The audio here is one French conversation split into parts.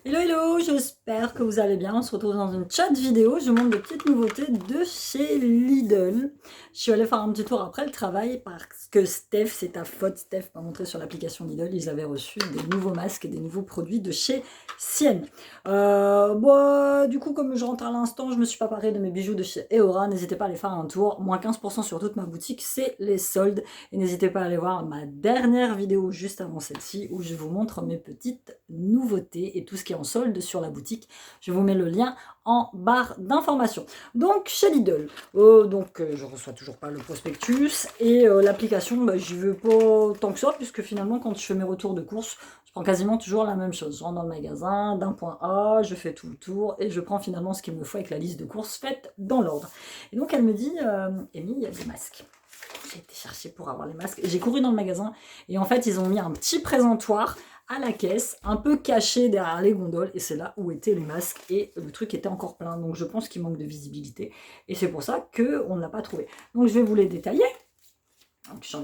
Hello hello, j'espère que vous allez bien. On se retrouve dans une chat vidéo. Je vous montre des petites nouveautés de chez Lidl. Je suis allée faire un petit tour après le travail parce que Steph, c'est ta faute, Steph m'a montré sur l'application Lidl, ils avaient reçu des nouveaux masques et des nouveaux produits de chez Sienne. Du coup, comme je rentre à l'instant, je me suis pas parée de mes bijoux de chez Eora. N'hésitez pas à aller faire un tour. Moins 15% sur toute ma boutique, c'est les soldes. Et n'hésitez pas à aller voir ma dernière vidéo juste avant celle-ci où je vous montre mes petites nouveautés et tout ce qui est en solde sur la boutique. Je vous mets le lien en barre d'information. Donc chez Lidl, je reçois toujours pas le prospectus et l'application, j'y veux pas tant que ça puisque finalement quand je fais mes retours de courses, je prends quasiment toujours la même chose. Je rentre dans le magasin, d'un point A, je fais tout le tour et je prends finalement ce qu'il me faut avec la liste de courses faite dans l'ordre. Et donc elle me dit, Amy, il y a des masques. J'ai été chercher pour avoir les masques. J'ai couru dans le magasin et en fait ils ont mis un petit présentoir à la caisse, un peu caché derrière les gondoles, et c'est là où étaient les masques, et le truc était encore plein, donc je pense qu'il manque de visibilité, et c'est pour ça qu'on ne l'a pas trouvé. Donc je vais vous les détailler. Donc j'ai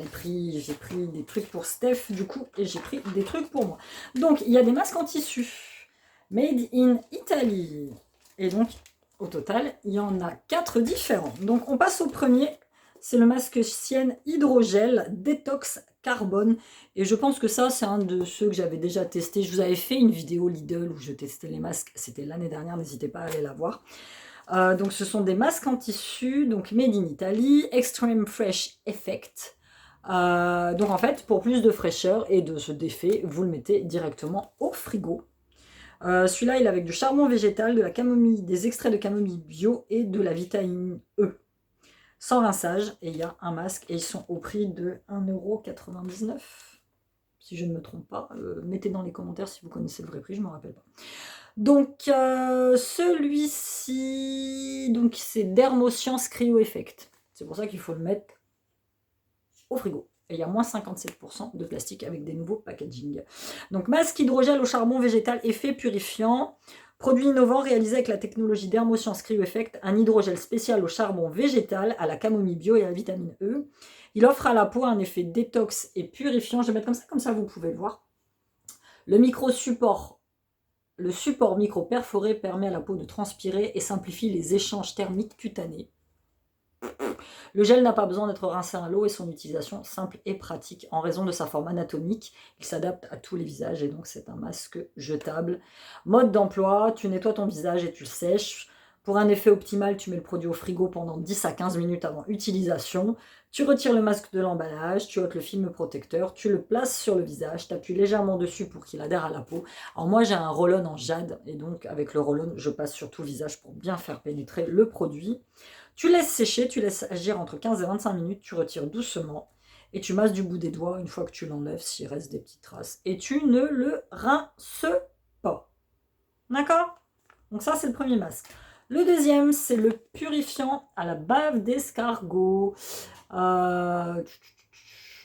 pris des trucs pour Steph du coup, et j'ai pris des trucs pour moi. Donc il y a des masques en tissu, made in Italy, et donc au total, il y en a 4 différents. Donc on passe au premier, c'est le masque Sienne Hydrogel Détox Carbone. Et je pense que ça, c'est un de ceux que j'avais déjà testé. Je vous avais fait une vidéo Lidl où je testais les masques. C'était l'année dernière, n'hésitez pas à aller la voir. Donc ce sont des masques en tissu, donc made in Italy, Extreme Fresh Effect. Donc en fait, pour plus de fraîcheur et de ce défait, vous le mettez directement au frigo. Celui-là, il est avec du charbon végétal, de la camomille, des extraits de camomille bio et de la vitamine E. Sans rinçage, et il y a un masque, et ils sont au prix de 1,99 €, si je ne me trompe pas. Mettez dans les commentaires si vous connaissez le vrai prix, je ne me rappelle pas. Donc celui-ci, donc c'est Dermoscience Cryo Effect. C'est pour ça qu'il faut le mettre au frigo. Et il y a moins 57% de plastique avec des nouveaux packaging. Donc masque hydrogel au charbon végétal, effet purifiant. Produit innovant réalisé avec la technologie Dermoscience Cryo Effect, un hydrogel spécial au charbon végétal, à la camomille bio et à la vitamine E. Il offre à la peau un effet détox et purifiant. Je vais mettre comme ça vous pouvez le voir. Le support micro-perforé permet à la peau de transpirer et simplifie les échanges thermiques cutanés. Le gel n'a pas besoin d'être rincé à l'eau et son utilisation simple et pratique. En raison de sa forme anatomique, il s'adapte à tous les visages et donc c'est un masque jetable. Mode d'emploi, tu nettoies ton visage et tu le sèches. Pour un effet optimal, tu mets le produit au frigo pendant 10 à 15 minutes avant utilisation. Tu retires le masque de l'emballage, tu ôtes le film protecteur, tu le places sur le visage, tu appuies légèrement dessus pour qu'il adhère à la peau. Alors moi j'ai un roll-on en jade et donc avec le roll-on je passe sur tout le visage pour bien faire pénétrer le produit. Tu laisses sécher, tu laisses agir entre 15 et 25 minutes, tu retires doucement et tu masses du bout des doigts une fois que tu l'enlèves s'il reste des petites traces. Et tu ne le rinces pas. D'accord? Donc ça, c'est le premier masque. Le deuxième, c'est le purifiant à la bave d'escargot.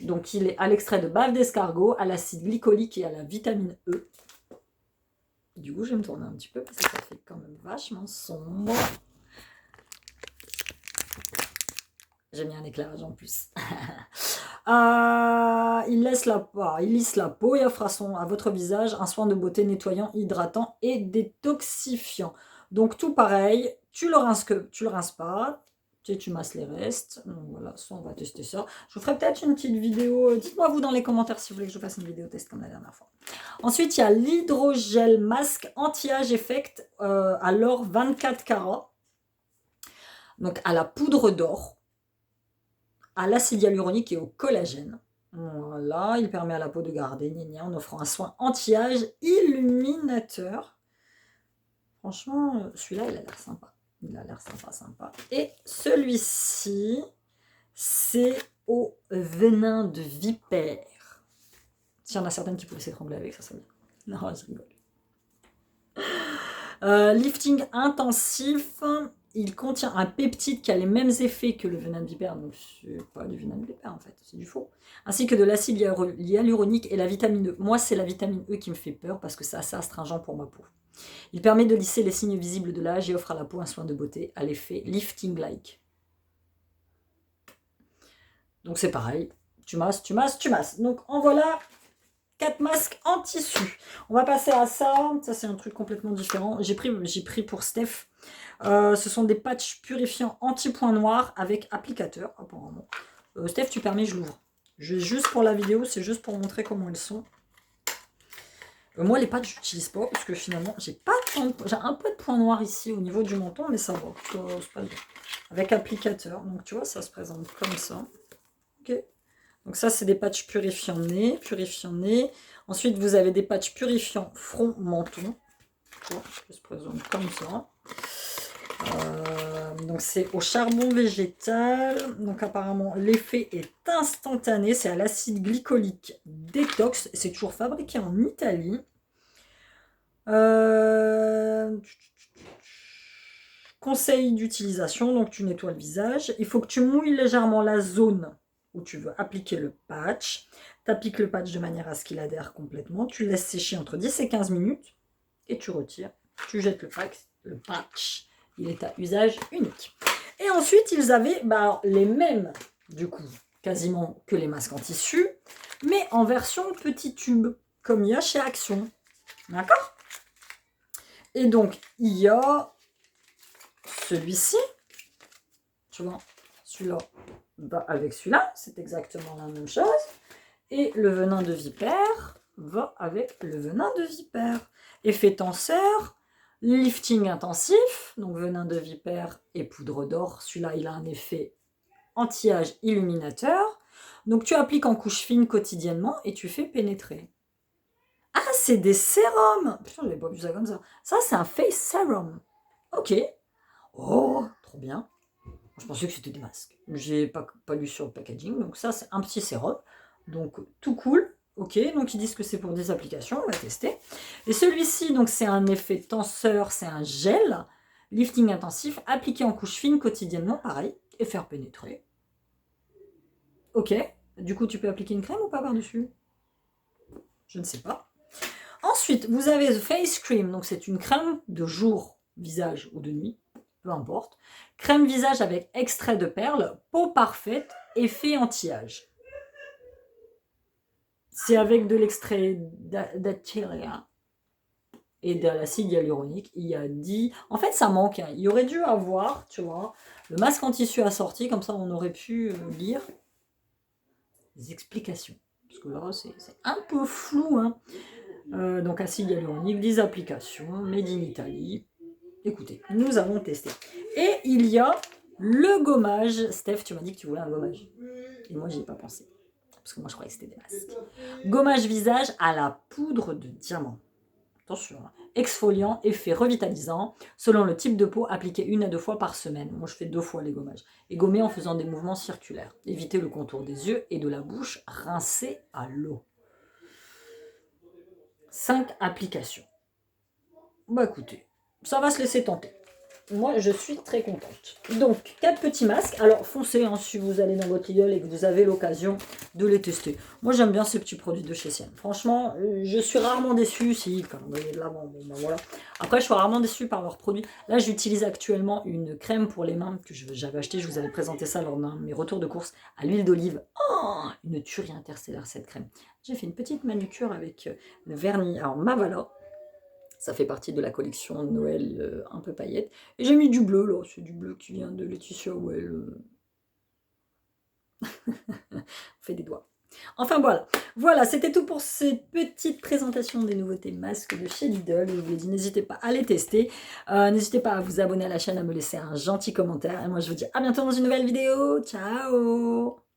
Donc il est à l'extrait de bave d'escargot, à l'acide glycolique et à la vitamine E. Du coup, je vais me tourner un petit peu parce que ça fait quand même vachement sombre. J'ai mis un éclairage en plus. Il lisse la peau et offre à votre visage un soin de beauté nettoyant, hydratant et détoxifiant. Donc tout pareil, tu le rinces pas, tu masses les restes. Donc voilà, ça on va tester ça. Je vous ferai peut-être une petite vidéo. Dites-moi vous dans les commentaires si vous voulez que je fasse une vidéo test comme la dernière fois. Ensuite, il y a l'hydrogel masque anti-âge effect à l'or 24 carats. Donc à la poudre d'or, à l'acide hyaluronique et au collagène. Voilà, il permet à la peau de garder en offrant un soin anti-âge illuminateur. Franchement, celui-là, il a l'air sympa. Il a l'air sympa. Et celui-ci, c'est au venin de vipère. S'il y en a certaines qui pouvaient s'étrangler avec ça, ça va bien. Non, je rigole. Lifting intensif. Il contient un peptide qui a les mêmes effets que le venin de vipère, donc c'est pas du venin de vipère en fait, c'est du faux. Ainsi que de l'acide hyaluronique et la vitamine E. Moi, c'est la vitamine E qui me fait peur parce que c'est assez astringent pour ma peau. Il permet de lisser les signes visibles de l'âge et offre à la peau un soin de beauté à l'effet lifting-like. Donc c'est pareil, tu masses. Donc en voilà 4 masques en tissu. On va passer à ça. Ça, c'est un truc complètement différent. J'ai pris pour Steph. Ce sont des patchs purifiants anti-point noir avec applicateur, apparemment. Steph, tu permets, je l'ouvre. Juste pour la vidéo, c'est juste pour montrer comment ils sont. Moi, les patchs, je n'utilise pas parce que finalement, j'ai un peu de point noir ici au niveau du menton, mais ça va. C'est pas bien. Avec applicateur. Donc, tu vois, ça se présente comme ça. Ok. Donc, ça, c'est des patchs purifiants nez. Ensuite, vous avez des patchs purifiants front, menton. Tu vois, ça se présente comme ça. Donc c'est au charbon végétal. Donc apparemment l'effet est instantané. C'est à l'acide glycolique détox. C'est toujours fabriqué en Italie. Conseil d'utilisation. Donc tu nettoies le visage. Il faut que tu mouilles légèrement la zone où tu veux appliquer le patch. Tu appliques le patch de manière à ce qu'il adhère complètement. Tu le laisses sécher entre 10 et 15 minutes. Et tu retires. Tu jettes le patch. Il est à usage unique. Et ensuite, ils avaient les mêmes, du coup, quasiment que les masques en tissu, mais en version petit tube, comme il y a chez Action. D'accord? Et donc, il y a celui-ci. Tu vois, celui-là va avec celui-là. C'est exactement la même chose. Et le venin de vipère va avec le venin de vipère. Effet tenseur. Lifting intensif, donc venin de vipère et poudre d'or. Celui-là, il a un effet anti-âge illuminateur. Donc, tu appliques en couche fine quotidiennement et tu fais pénétrer. Ah, c'est des sérums. Putain, j'avais pas vu ça comme ça. Ça, c'est un face serum. Ok. Oh, trop bien. Je pensais que c'était des masques. J'ai pas lu sur le packaging. Donc, ça, c'est un petit sérum. Donc, tout cool. Ok, donc ils disent que c'est pour des applications, on va tester. Et celui-ci, donc c'est un effet tenseur, c'est un gel, lifting intensif, appliqué en couche fine quotidiennement, pareil, et faire pénétrer. Ok, du coup tu peux appliquer une crème ou pas par-dessus? Je ne sais pas. Ensuite, vous avez The Face Cream, donc c'est une crème de jour, visage ou de nuit, peu importe. Crème visage avec extrait de perles, peau parfaite, effet anti-âge. C'est avec de l'extrait d'Acheria et de l'acide hyaluronique. Il y a 10... En fait, ça manque. Hein. Il y aurait dû avoir, tu vois, le masque en tissu assorti. Comme ça, on aurait pu lire les explications. Parce que là, c'est un peu flou. Hein. Donc, acide hyaluronique, 10 applications, made in Italy. Écoutez, nous avons testé. Et il y a le gommage. Steph, tu m'as dit que tu voulais un gommage. Et moi, j'y ai pas pensé. Parce que moi, je croyais que c'était des masques. Gommage visage à la poudre de diamant. Attention. Hein. Exfoliant, effet revitalisant. Selon le type de peau, appliqué 1 à 2 fois par semaine. Moi, je fais 2 fois les gommages. Et gommer en faisant des mouvements circulaires. Éviter le contour des yeux et de la bouche. Rincer à l'eau. 5 applications. Bah écoutez, ça va se laisser tenter. Moi, je suis très contente. Donc, 4 petits masques. Alors, foncez hein, si vous allez dans votre Lidl et que vous avez l'occasion de les tester. Moi, j'aime bien ces petits produits de chez Sienne. Franchement, je suis rarement déçue. Si, quand on est de l'avant, bon, ben voilà. Après, je suis rarement déçue par leurs produits. Là, j'utilise actuellement une crème pour les mains que j'avais achetée. Je vous avais présenté ça lors de mes retours de course à l'huile d'olive. Oh, une tuerie interstellaire, cette crème. J'ai fait une petite manucure avec le vernis. Alors, Mavala. Ça fait partie de la collection de Noël un peu paillette. Et j'ai mis du bleu, là. C'est du bleu qui vient de Laetitia Well. On fait des doigts. Enfin voilà. Voilà, c'était tout pour cette petite présentation des nouveautés masques de chez Lidl. Je vous l'ai dit, n'hésitez pas à les tester. N'hésitez pas à vous abonner à la chaîne, à me laisser un gentil commentaire. Et moi, je vous dis à bientôt dans une nouvelle vidéo. Ciao!